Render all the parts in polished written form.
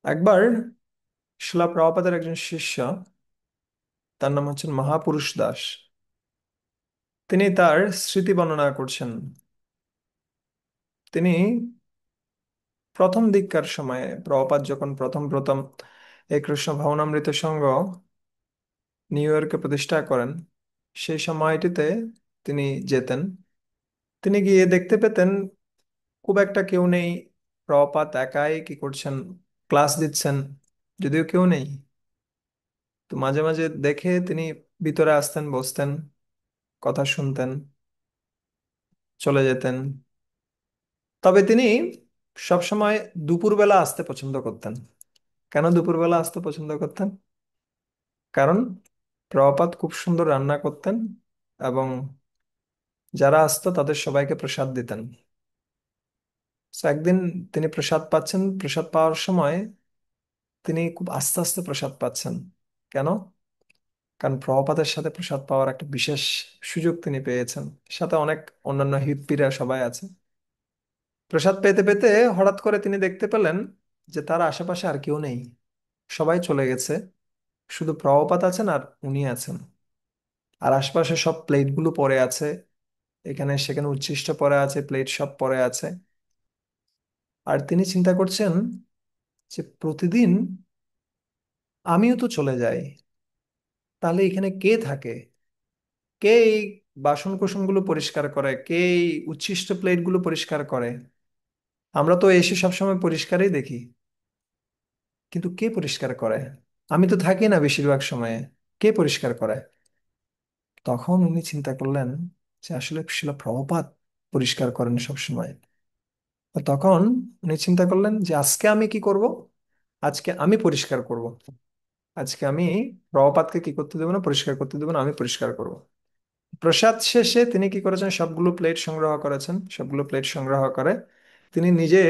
একবার শিলা প্রভুপাদের একজন শিষ্য, তার নাম হচ্ছেন মহাপুরুষ দাস। তিনি তার স্মৃতি বর্ণনা করছেন। তিনি প্রথম দিককার সময়ে প্রভুপাদ যখন প্রথম প্রথম এই কৃষ্ণ ভাবনামৃত সংঘ নিউ ইয়র্কে প্রতিষ্ঠা করেন, সেই সময়টিতে তিনি যেতেন। তিনি গিয়ে দেখতে পেতেন খুব একটা কেউ নেই। প্রভুপাদ একাই কি করছেন, ক্লাস দিচ্ছেন, যদিও কেউ নেই। তো মাঝে মাঝে দেখে তিনি ভিতরে আসতেন, বসতেন, কথা শুনতেন, চলে যেতেন। তবে তিনি সবসময় দুপুরবেলা আসতে পছন্দ করতেন। কেন দুপুরবেলা আসতে পছন্দ করতেন? কারণ প্রভুপাদ খুব সুন্দর রান্না করতেন এবং যারা আসতো তাদের সবাইকে প্রসাদ দিতেন। তো একদিন তিনি প্রসাদ পাচ্ছেন, প্রসাদ পাওয়ার সময় তিনি খুব আস্তে আস্তে প্রসাদ পাচ্ছেন। কেন? কারণ প্রভুপাদের সাথে প্রসাদ পাওয়ার একটা বিশেষ সুযোগ তিনি পেয়েছেন। সাথে অনেক অন্যান্য হিপ্পিরা সবাই আছে। প্রসাদ পেতে পেতে হঠাৎ করে তিনি দেখতে পেলেন যে তার আশেপাশে আর কেউ নেই, সবাই চলে গেছে। শুধু প্রভুপাদ আছেন আর উনি আছেন। আর আশপাশে সব প্লেটগুলো পড়ে আছে, এখানে সেখানে উচ্ছিষ্ট পড়ে আছে, প্লেট সব পড়ে আছে। আর তিনি চিন্তা করছেন যে প্রতিদিন আমিও তো চলে যাই, তাহলে এখানে কে থাকে? কে এই বাসন কোসনগুলো পরিষ্কার করে? কে এই উচ্ছিষ্ট প্লেটগুলো পরিষ্কার করে? আমরা তো এসে সবসময় পরিষ্কারই দেখি, কিন্তু কে পরিষ্কার করে? আমি তো থাকি না বেশিরভাগ সময়ে, কে পরিষ্কার করে? তখন উনি চিন্তা করলেন যে আসলে শিল প্রভুপাদ পরিষ্কার করেন সব সময়। তখন উনি চিন্তা করলেন যে আজকে আমি কি করব, আজকে আমি পরিষ্কার করব। আজকে আমি প্রভুপাদকে কি করতে দেবো না, পরিষ্কার করতে দেবো না, আমি পরিষ্কার করব। প্রসাদ শেষে তিনি কি করেছেন, সবগুলো প্লেট সংগ্রহ করেছেন। সবগুলো প্লেট সংগ্রহ করে তিনি নিজে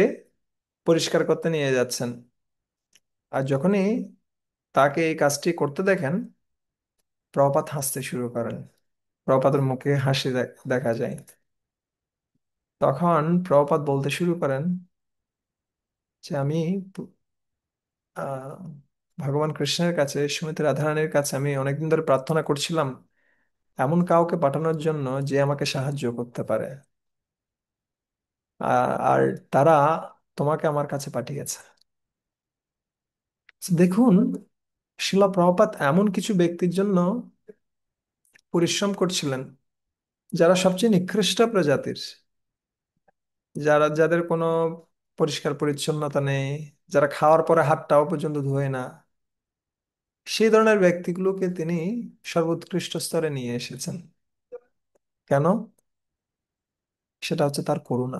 পরিষ্কার করতে নিয়ে যাচ্ছেন। আর যখনই তাকে এই কাজটি করতে দেখেন, প্রভুপাদ হাসতে শুরু করেন। প্রভুপাদের মুখে হাসি দেখা যায়। তখন প্রভুপাদ বলতে শুরু করেন যে আমি আহ, ভগবান কৃষ্ণের কাছে, শ্রীমতী রাধারানীর কাছে আমি অনেকদিন ধরে প্রার্থনা করছিলাম এমন কাউকে পাঠানোর জন্য যে আমাকে সাহায্য করতে পারে। আর তারা তোমাকে আমার কাছে পাঠিয়েছে। দেখুন, শিলা প্রভুপাদ এমন কিছু ব্যক্তির জন্য পরিশ্রম করছিলেন যারা সবচেয়ে নিকৃষ্ট প্রজাতির, যাদের কোনো পরিষ্কার পরিচ্ছন্নতা নেই, যারা খাওয়ার পরে হাতটাও পর্যন্ত ধোয় না। সেই ধরনের ব্যক্তিগুলোকে তিনি সর্বোৎকৃষ্ট স্তরে নিয়ে এসেছেন। কেন? সেটা হচ্ছে তার করুণা।